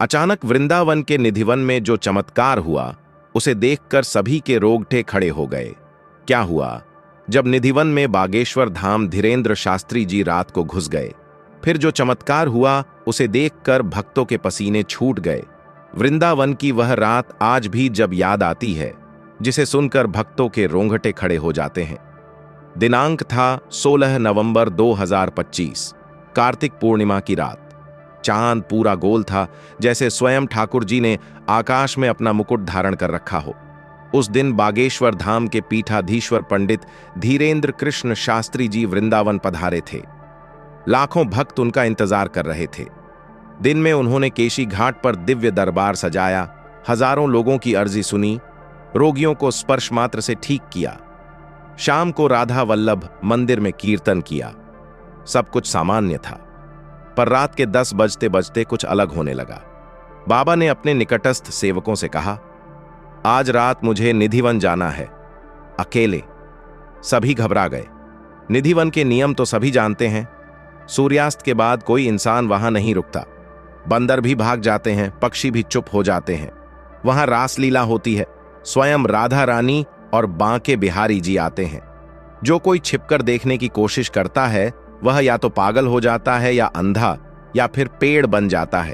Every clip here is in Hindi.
अचानक वृंदावन के निधिवन में जो चमत्कार हुआ उसे देखकर सभी के रोंगटे खड़े हो गए। क्या हुआ? जब निधिवन में बागेश्वर धाम धीरेन्द्र शास्त्री जी रात को घुस गए, फिर जो चमत्कार हुआ उसे देखकर भक्तों के पसीने छूट गए। वृंदावन की वह रात आज भी जब याद आती है, जिसे सुनकर भक्तों के रोंगटे खड़े हो जाते हैं। दिनांक था 16 नवंबर 2025, कार्तिक पूर्णिमा की रात। चांद पूरा गोल था, जैसे स्वयं ठाकुर जी ने आकाश में अपना मुकुट धारण कर रखा हो। उस दिन बागेश्वर धाम के पीठाधीश्वर पंडित धीरेन्द्र कृष्ण शास्त्री जी वृंदावन पधारे थे। लाखों भक्त उनका इंतजार कर रहे थे। दिन में उन्होंने केशी घाट पर दिव्य दरबार सजाया, हजारों लोगों की अर्जी सुनी, रोगियों को स्पर्श मात्र से ठीक किया। शाम को राधा वल्लभ मंदिर में कीर्तन किया। सब कुछ सामान्य था, पर रात के 10 बजते बजते कुछ अलग होने लगा। बाबा ने अपने निकटस्थ सेवकों से कहा, आज रात मुझे निधिवन जाना है, अकेले। सभी घबरा गए। निधिवन के नियम तो सभी जानते हैं। सूर्यास्त के बाद कोई इंसान वहां नहीं रुकता। बंदर भी भाग जाते हैं, पक्षी भी चुप हो जाते हैं। वहां रासलीला होती है। स्वयं राधा रानी और बांके बिहारी जी आते हैं। जो कोई छिपकर देखने की कोशिश करता है वह या तो पागल हो जाता है, या अंधा, या फिर पेड़ बन जाता है।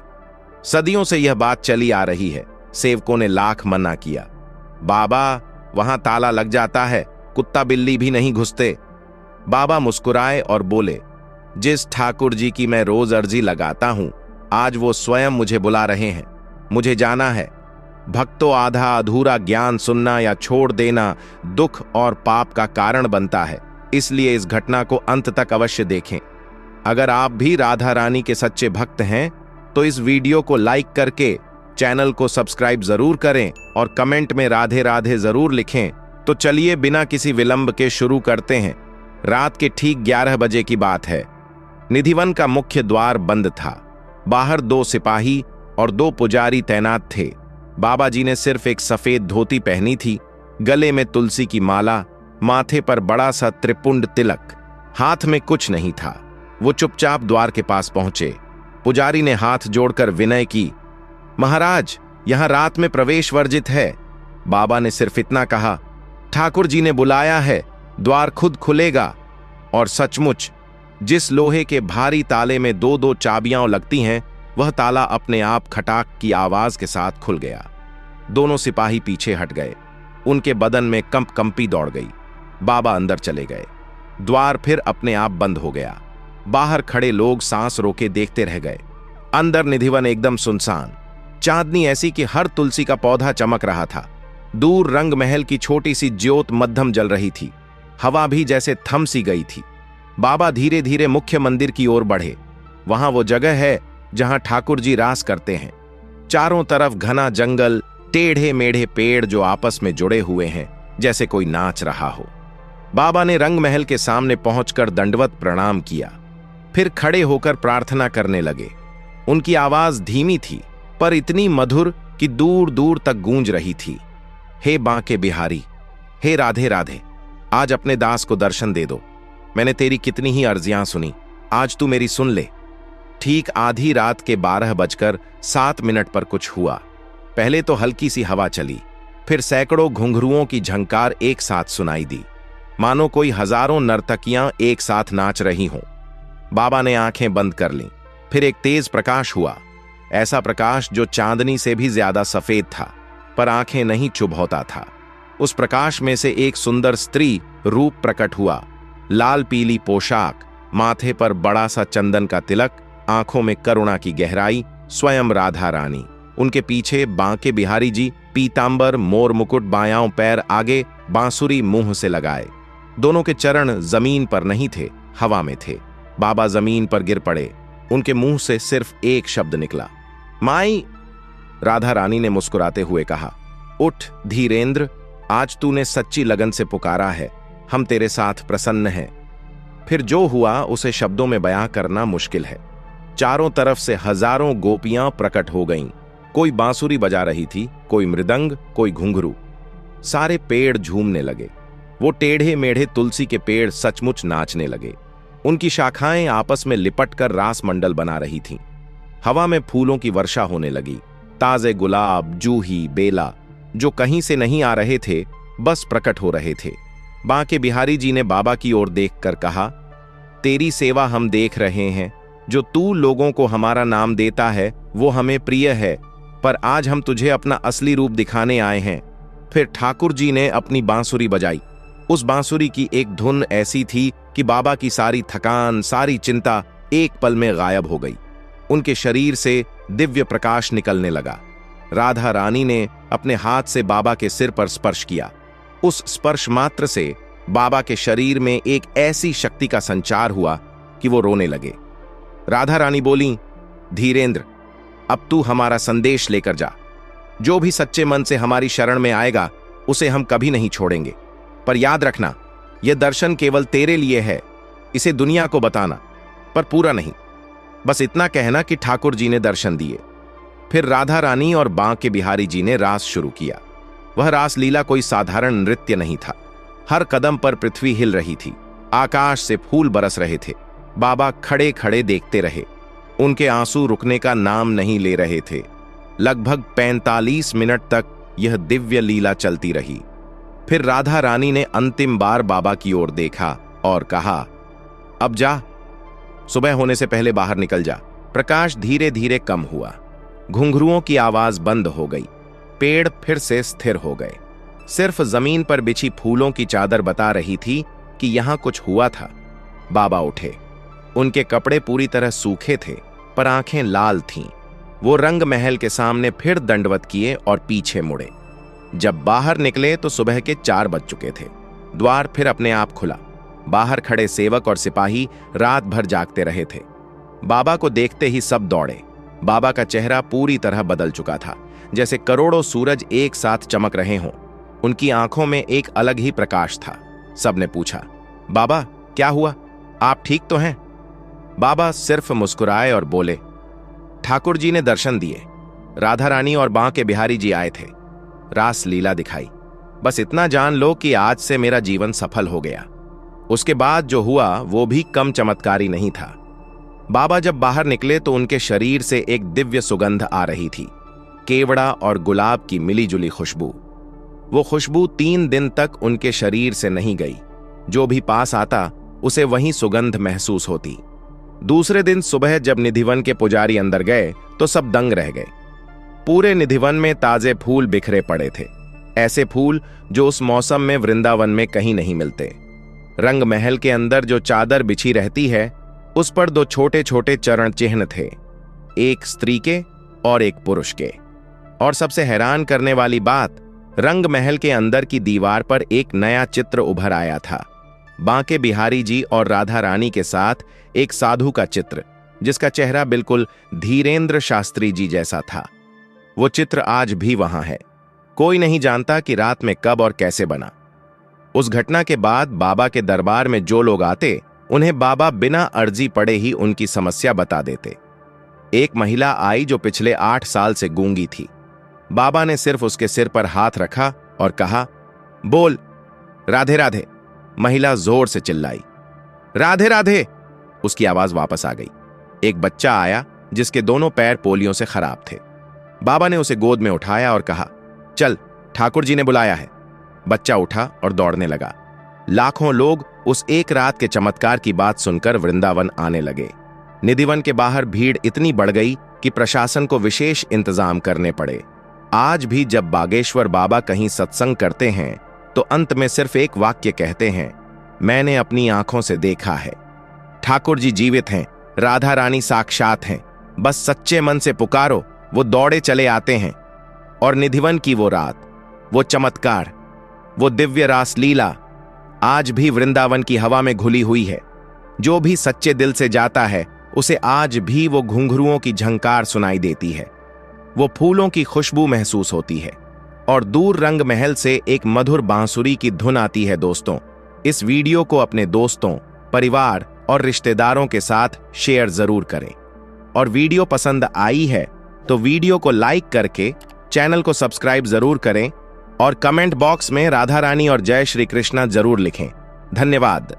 सदियों से यह बात चली आ रही है। सेवकों ने लाख मना किया। बाबा, वहां ताला लग जाता है, कुत्ता बिल्ली भी नहीं घुसते। बाबा मुस्कुराए और बोले, जिस ठाकुर जी की मैं रोज अर्जी लगाता हूं, आज वो स्वयं मुझे बुला रहे हैं। मुझे जाना है। भक्तों, आधा अधूरा ज्ञान सुनना या छोड़ देना दुख और पाप का कारण बनता है, इसलिए इस घटना को अंत तक अवश्य देखें। अगर आप भी राधा रानी के सच्चे भक्त हैं तो इस वीडियो को लाइक करके चैनल को सब्सक्राइब जरूर करें और कमेंट में राधे राधे जरूर लिखें। तो चलिए बिना किसी विलंब के शुरू करते हैं। रात के ठीक 11 बजे की बात है। निधिवन का मुख्य द्वार बंद था। बाहर 2 सिपाही और 2 पुजारी तैनात थे। बाबा जी ने सिर्फ एक सफेद धोती पहनी थी, गले में तुलसी की माला, माथे पर बड़ा सा त्रिपुंड तिलक, हाथ में कुछ नहीं था। वो चुपचाप द्वार के पास पहुंचे। पुजारी ने हाथ जोड़कर विनय की, महाराज, यहां रात में प्रवेश वर्जित है। बाबा ने सिर्फ इतना कहा, ठाकुर जी ने बुलाया है, द्वार खुद खुलेगा। और सचमुच जिस लोहे के भारी ताले में 2-2 चाबियां लगती हैं, वह ताला अपने आप खटाक की आवाज के साथ खुल गया। दोनों सिपाही पीछे हट गए। उनके बदन में कंपी दौड़ गई। बाबा अंदर चले गए। द्वार फिर अपने आप बंद हो गया। बाहर खड़े लोग सांस रोके देखते रह गए। अंदर निधिवन एकदम सुनसान। चांदनी ऐसी कि हर तुलसी का पौधा चमक रहा था। दूर रंग महल की छोटी सी ज्योत मध्यम जल रही थी। हवा भी जैसे थम सी गई थी। बाबा धीरे धीरे मुख्य मंदिर की ओर बढ़े। वहां वो जगह है जहां ठाकुर जी रास करते हैं। चारों तरफ घना जंगल, टेढ़े मेढ़े पेड़ जो आपस में जुड़े हुए हैं, जैसे कोई नाच रहा हो। बाबा ने रंग महल के सामने पहुंचकर दंडवत प्रणाम किया, फिर खड़े होकर प्रार्थना करने लगे। उनकी आवाज धीमी थी, पर इतनी मधुर कि दूर दूर तक गूंज रही थी। हे बांके बिहारी, हे राधे राधे, आज अपने दास को दर्शन दे दो। मैंने तेरी कितनी ही अर्जियां सुनी, आज तू मेरी सुन ले। ठीक आधी रात के 12:07 पर कुछ हुआ। पहले तो हल्की सी हवा चली, फिर सैकड़ों घुंघरुओं की झंकार एक साथ सुनाई दी, मानो कोई हजारों नर्तकियां एक साथ नाच रही हों। बाबा ने आंखें बंद कर लीं। फिर एक तेज प्रकाश हुआ, ऐसा प्रकाश जो चांदनी से भी ज्यादा सफेद था, पर आंखें नहीं चुभौता था। उस प्रकाश में से एक सुंदर स्त्री रूप प्रकट हुआ। लाल पीली पोशाक, माथे पर बड़ा सा चंदन का तिलक, आंखों में करुणा की गहराई, स्वयं राधा रानी। उनके पीछे बांके बिहारी जी, पीतांबर, मोर मुकुट, बायां पैर आगे, बांसुरी मुंह से लगाए। दोनों के चरण जमीन पर नहीं थे, हवा में थे। बाबा जमीन पर गिर पड़े। उनके मुंह से सिर्फ एक शब्द निकला, माई। राधा रानी ने मुस्कुराते हुए कहा, उठ धीरेन्द्र, आज तूने सच्ची लगन से पुकारा है, हम तेरे साथ प्रसन्न हैं। फिर जो हुआ उसे शब्दों में बयां करना मुश्किल है। चारों तरफ से हजारों गोपियां प्रकट हो गईं। कोई बांसुरी बजा रही थी, कोई मृदंग, कोई घुंघरू। सारे पेड़ झूमने लगे। वो टेढ़े मेढ़े तुलसी के पेड़ सचमुच नाचने लगे। उनकी शाखाएं आपस में लिपटकर रास मंडल बना रही थीं। हवा में फूलों की वर्षा होने लगी। ताजे गुलाब, जूही, बेला जो कहीं से नहीं आ रहे थे, बस प्रकट हो रहे थे। बांके बिहारी जी ने बाबा की ओर देखकर कहा, तेरी सेवा हम देख रहे हैं। जो तू लोगों को हमारा नाम देता है वो हमें प्रिय है, पर आज हम तुझे अपना असली रूप दिखाने आए हैं। फिर ठाकुर जी ने अपनी बांसुरी बजाई। उस बांसुरी की एक धुन ऐसी थी कि बाबा की सारी थकान, सारी चिंता एक पल में गायब हो गई। उनके शरीर से दिव्य प्रकाश निकलने लगा। राधा रानी ने अपने हाथ से बाबा के सिर पर स्पर्श किया। उस स्पर्श मात्र से बाबा के शरीर में एक ऐसी शक्ति का संचार हुआ कि वो रोने लगे। राधा रानी बोली, धीरेंद्र, अब तू हमारा संदेश लेकर जा। जो भी सच्चे मन से हमारी शरण में आएगा उसे हम कभी नहीं छोड़ेंगे। पर याद रखना, यह दर्शन केवल तेरे लिए है, इसे दुनिया को बताना, पर पूरा नहीं। बस इतना कहना कि ठाकुर जी ने दर्शन दिए। फिर राधा रानी और बांके बिहारी जी ने रास शुरू किया। वह रास लीला कोई साधारण नृत्य नहीं था। हर कदम पर पृथ्वी हिल रही थी, आकाश से फूल बरस रहे थे। बाबा खड़े खड़े देखते रहे। उनके आंसू रुकने का नाम नहीं ले रहे थे। लगभग 45 मिनट तक यह दिव्य लीला चलती रही। फिर राधा रानी ने अंतिम बार बाबा की ओर देखा और कहा, अब जा, सुबह होने से पहले बाहर निकल जा। प्रकाश धीरे धीरे कम हुआ। घुंघरुओं की आवाज बंद हो गई। पेड़ फिर से स्थिर हो गए। सिर्फ जमीन पर बिछी फूलों की चादर बता रही थी कि यहां कुछ हुआ था। बाबा उठे। उनके कपड़े पूरी तरह सूखे थे, पर आंखें लाल थीं। वो रंग महल के सामने फिर दंडवत किए और पीछे मुड़े। जब बाहर निकले तो सुबह के 4 बज चुके थे। द्वार फिर अपने आप खुला। बाहर खड़े सेवक और सिपाही रात भर जागते रहे थे। बाबा को देखते ही सब दौड़े। बाबा का चेहरा पूरी तरह बदल चुका था, जैसे करोड़ों सूरज एक साथ चमक रहे हों। उनकी आंखों में एक अलग ही प्रकाश था। सबने पूछा, बाबा क्या हुआ, आप ठीक तो हैं? बाबा सिर्फ मुस्कुराए और बोले, ठाकुर जी ने दर्शन दिए। राधा रानी और बांके बिहारी जी आए थे। रास लीला दिखाई। बस इतना जान लो कि आज से मेरा जीवन सफल हो गया। उसके बाद जो हुआ वो भी कम चमत्कारी नहीं था। बाबा जब बाहर निकले तो उनके शरीर से एक दिव्य सुगंध आ रही थी, केवड़ा और गुलाब की मिलीजुली खुशबू। वो खुशबू 3 दिन तक उनके शरीर से नहीं गई। जो भी पास आता उसे वही सुगंध महसूस होती। दूसरे दिन सुबह जब निधिवन के पुजारी अंदर गए तो सब दंग रह गए। पूरे निधिवन में ताजे फूल बिखरे पड़े थे, ऐसे फूल जो उस मौसम में वृंदावन में कहीं नहीं मिलते। रंग महल के अंदर जो चादर बिछी रहती है उस पर 2 छोटे छोटे चरण चिन्ह थे, एक स्त्री के और एक पुरुष के। और सबसे हैरान करने वाली बात, रंग महल के अंदर की दीवार पर एक नया चित्र उभर आया था। बांके बिहारी जी और राधा रानी के साथ एक साधु का चित्र, जिसका चेहरा बिल्कुल धीरेंद्र शास्त्री जी जैसा था। वो चित्र आज भी वहां है। कोई नहीं जानता कि रात में कब और कैसे बना। उस घटना के बाद बाबा के दरबार में जो लोग आते, उन्हें बाबा बिना अर्जी पड़े ही उनकी समस्या बता देते। एक महिला आई जो पिछले 8 साल से गूंगी थी। बाबा ने सिर्फ उसके सिर पर हाथ रखा और कहा, बोल, राधे राधे। महिला जोर से चिल्लाई, राधे राधे। उसकी आवाज वापस आ गई। एक बच्चा आया जिसके दोनों पैर पोलियो से खराब थे। बाबा ने उसे गोद में उठाया और कहा, चल, ठाकुर जी ने बुलाया है। बच्चा उठा और दौड़ने लगा। लाखों लोग उस एक रात के चमत्कार की बात सुनकर वृंदावन आने लगे। निधिवन के बाहर भीड़ इतनी बढ़ गई कि प्रशासन को विशेष इंतजाम करने पड़े। आज भी जब बागेश्वर बाबा कहीं सत्संग करते हैं तो अंत में सिर्फ एक वाक्य कहते हैं, मैंने अपनी आंखों से देखा है। ठाकुर जी जीवित हैं, राधा रानी साक्षात हैं। बस सच्चे मन से पुकारो, वो दौड़े चले आते हैं। और निधिवन की वो रात, वो चमत्कार, वो दिव्य रास लीला आज भी वृंदावन की हवा में घुली हुई है। जो भी सच्चे दिल से जाता है उसे आज भी वो घुंघरुओं की झंकार सुनाई देती है, वो फूलों की खुशबू महसूस होती है और दूर रंग महल से एक मधुर बांसुरी की धुन आती है। दोस्तों, इस वीडियो को अपने दोस्तों, परिवार और रिश्तेदारों के साथ शेयर जरूर करें। और वीडियो पसंद आई है तो वीडियो को लाइक करके चैनल को सब्सक्राइब जरूर करें और कमेंट बॉक्स में राधा रानी और जय श्री कृष्णा जरूर लिखें। धन्यवाद।